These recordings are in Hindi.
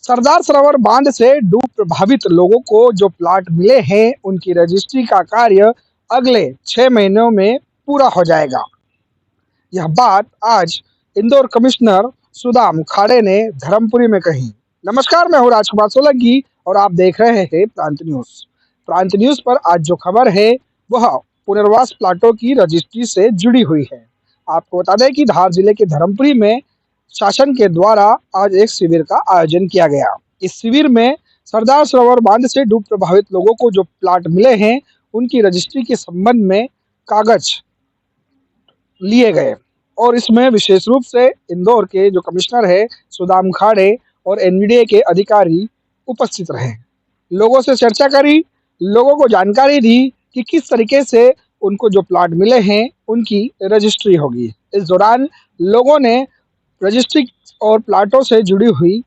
सरदार सरोवर बांध से डूब प्रभावित लोगों को जो प्लाट मिले हैं, उनकी रजिस्ट्री का कार्य अगले 6 महीनों में पूरा हो जाएगा। यह बात आज इंदौर कमिश्नर सुदाम खाड़े ने धर्मपुरी में कही। नमस्कार, मैं हूँ राजकुमार सोलंकी और आप देख रहे हैं प्रांत न्यूज। प्रांत न्यूज पर आज जो खबर है वह पुनर्वास प्लाटों की रजिस्ट्री से जुड़ी हुई है। आपको बता दें कि धार जिले के धर्मपुरी में शासन के द्वारा आज एक शिविर का आयोजन किया गया। इस शिविर में सरदार सरोवर बांध से डूब प्रभावित लोगों को जो प्लाट मिले हैं, उनकी रजिस्ट्री के संबंध में कागज लिए गए और इसमें विशेष रूप से इंदौर के जो कमिश्नर है सुदाम खाड़े और एनवीडीए के अधिकारी उपस्थित रहे। लोगों से चर्चा करी, लोगों को जानकारी दी कि किस तरीके से उनको जो प्लाट मिले हैं उनकी रजिस्ट्री होगी। इस दौरान लोगों ने रजिस्ट्री और प्लाटों से जुड़ी हुई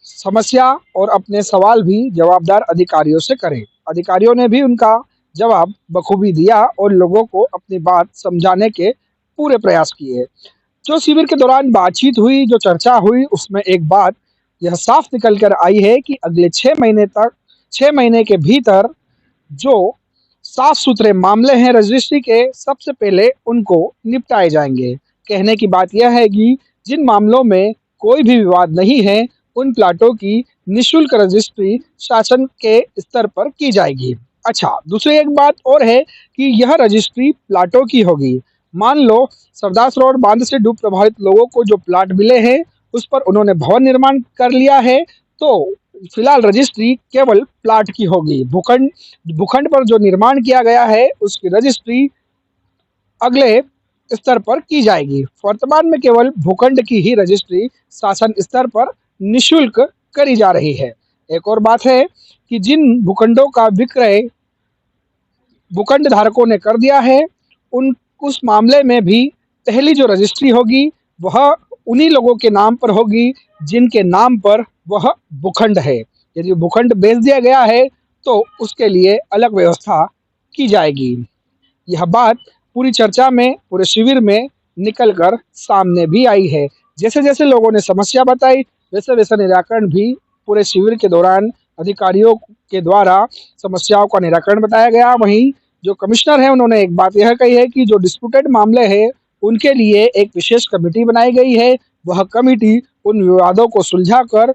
समस्या और अपने सवाल भी जवाबदार अधिकारियों से करे। अधिकारियों ने भी उनका जवाब बखूबी दिया और लोगों को अपनी बात समझाने के पूरे प्रयास किए। जो शिविर के दौरान बातचीत हुई, जो चर्चा हुई, उसमें एक बात यह साफ निकल कर आई है कि अगले 6 महीने के भीतर जो साफ सुथरे मामले हैं रजिस्ट्री के, सबसे पहले उनको निपटाए जाएंगे। कहने की बात यह है कि जिन मामलों में कोई भी विवाद नहीं है, उन प्लाटों की निःशुल्क रजिस्ट्री शासन के स्तर पर की जाएगी। अच्छा, दूसरी एक बात और है कि यह रजिस्ट्री प्लाटों की होगी। मान लो सरदार सरोवर बांध से डूब प्रभावित लोगों को जो प्लाट मिले हैं उस पर उन्होंने भवन निर्माण कर लिया है, तो फिलहाल रजिस्ट्री केवल प्लाट की होगी। भूखंड पर जो निर्माण किया गया है उसकी रजिस्ट्री अगले स्तर पर की जाएगी। वर्तमान में केवल भूखंड की ही रजिस्ट्री शासन स्तर पर निःशुल्क करी जा रही है। एक और बात है कि जिन भूखंडों का विक्रय भूखंड धारकों ने कर दिया है, उस मामले में भी पहली जो रजिस्ट्री होगी वह उन्हीं लोगों के नाम पर होगी जिनके नाम पर वह भूखंड है। यदि भूखंड बेच दिया गया है तो उसके लिए अलग व्यवस्था की जाएगी। यह बात पूरी चर्चा में, पूरे शिविर में निकल कर सामने भी आई है। जैसे जैसे लोगों ने समस्या बताई, वैसे वैसे निराकरण भी पूरे शिविर के दौरान अधिकारियों के द्वारा समस्याओं का निराकरण बताया गया। वहीं जो कमिश्नर है उन्होंने एक बात यह कही है कि जो डिस्प्यूटेड मामले हैं उनके लिए एक विशेष कमेटी बनाई गई है। वह कमेटी उन विवादों को सुलझाकर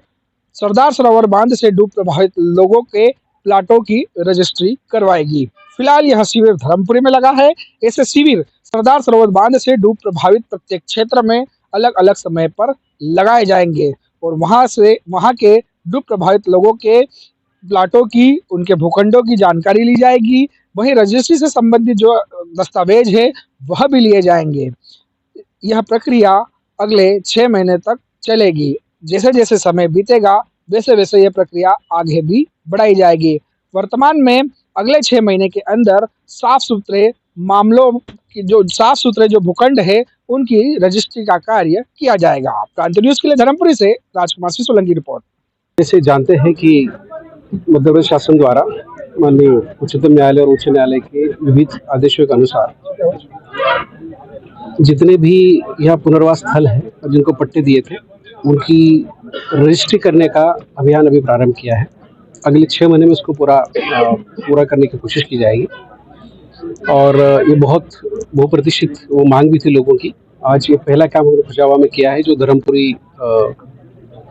सरदार सरोवर बांध से डूब प्रभावित लोगों के प्लाटों की रजिस्ट्री करवाएगी। फिलहाल यह शिविर धर्मपुरी में लगा है। ऐसे शिविर सरदार सरोवर बांध से डूब प्रभावित प्रत्येक क्षेत्र में अलग अलग समय पर लगाए जाएंगे और वहां के डूब प्रभावित लोगों के प्लाटों की, उनके भूखंडों की जानकारी ली जाएगी। वहीं रजिस्ट्री से संबंधित जो दस्तावेज है वह भी लिए जाएंगे। यह प्रक्रिया अगले 6 महीने तक चलेगी। जैसे जैसे समय बीतेगा वैसे वैसे यह प्रक्रिया आगे भी बढ़ाई जाएगी। वर्तमान में अगले 6 महीने के अंदर साफ सुथरे जो भूखंड है उनकी रजिस्ट्री का कार्य किया जाएगा। प्रांत न्यूज के लिए धर्मपुरी से राजकुमार सोलंकी रिपोर्ट। जैसे जानते हैं कि मध्य प्रदेश शासन द्वारा माननीय उच्चतम न्यायालय और उच्च न्यायालय के विविध आदेशों के अनुसार जितने भी यहाँ पुनर्वास स्थल है और जिनको पट्टे दिए थे उनकी रजिस्ट्री करने का अभियान अभी प्रारंभ किया है। अगले 6 महीने में इसको पूरा करने की कोशिश की जाएगी और ये बहुत बहुप्रतीक्षित वो मांग भी थी लोगों की। आज ये पहला काम हमने खुजावा में किया है जो धर्मपुरी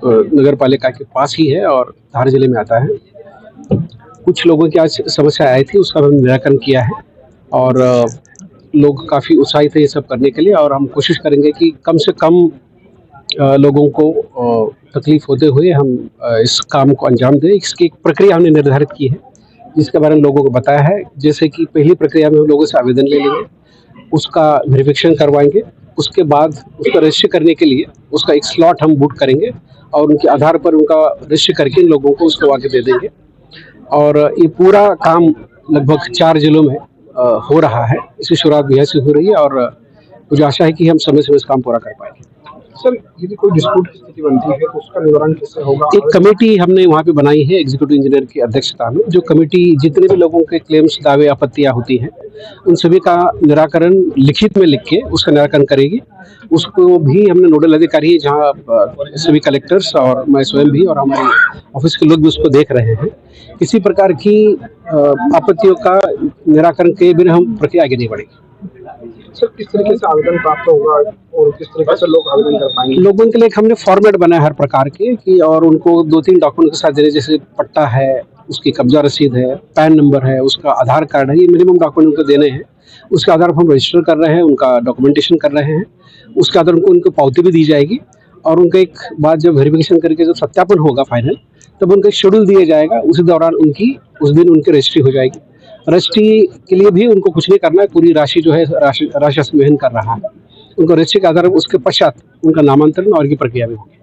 नगर पालिका के पास ही है और धार जिले में आता है। कुछ लोगों की आज समस्या आई थी, उसका हमने निराकरण किया है और लोग काफ़ी उत्साहित है ये सब करने के लिए और हम कोशिश करेंगे कि कम से कम लोगों को तकलीफ होते हुए हम इस काम को अंजाम दें। इसकी एक प्रक्रिया हमने निर्धारित की है जिसके बारे में लोगों को बताया है। जैसे कि पहली प्रक्रिया में हम लोगों से आवेदन ले लेंगे, उसका वेरिफिकेशन करवाएंगे, उसके बाद उसका रजिस्टर करने के लिए उसका एक स्लॉट हम बुक करेंगे और उनके आधार पर उनका रजिस्टर करके इन लोगों को उसको आगे दे देंगे। और ये पूरा काम लगभग 4 जिलों में हो रहा है। इसकी शुरुआत बिहार से हो रही है और मुझे आशा है कि हम समय से इस काम पूरा कर पाएंगे। सर यदि कोई डिस्प्यूट की स्थिति बनती है तो उसका निवारण कैसे होगा? एक कमेटी हमने वहाँ पे बनाई है एग्जीक्यूटिव इंजीनियर की अध्यक्षता में, जो कमेटी जितने भी लोगों के क्लेम्स, दावे, आपत्तियाँ होती हैं, उन सभी का निराकरण लिखित में लिख के उसका निराकरण करेगी। उसको भी हमने नोडल अधिकारी, जहाँ सभी कलेक्टर्स और मैं स्वयं भी और हमारे ऑफिस के लोग भी उसको देख रहे हैं। किसी प्रकार की आपत्तियों का निराकरण के बिना हम प्रक्रिया आगे नहीं बढ़ेगी। सर किस तरीके से आवेदन प्राप्त होगा और किस तरीके से लोग आवेदन कर पाएंगे? लोगों के लिए हमने फॉर्मेट बनाया हर प्रकार के कि, और उनको 2-3 डॉक्यूमेंट के साथ देने, जैसे पट्टा है, उसकी कब्जा रसीद है, पैन नंबर है, उसका आधार कार्ड है, ये मिनिमम डॉक्यूमेंट उनको देने हैं। उसके आधार पर हम रजिस्टर कर रहे हैं, उनका डॉक्यूमेंटेशन कर रहे हैं। उसके आधार पर उनको पावती भी दी जाएगी और उनका एक बात जब वेरिफिकेशन करके जब सत्यापन होगा फाइनल, तब उनको एक शेड्यूल दिया जाएगा। उसी दौरान उस दिन उनकी रजिस्ट्री हो जाएगी। रजिस्ट्री के लिए भी उनको कुछ नहीं करना है, पूरी राशि जो है राशि संवहन कर रहा है। उनको रजिस्ट्री के आधार पर उसके पश्चात उनका नामांतरण और की प्रक्रिया भी होगी।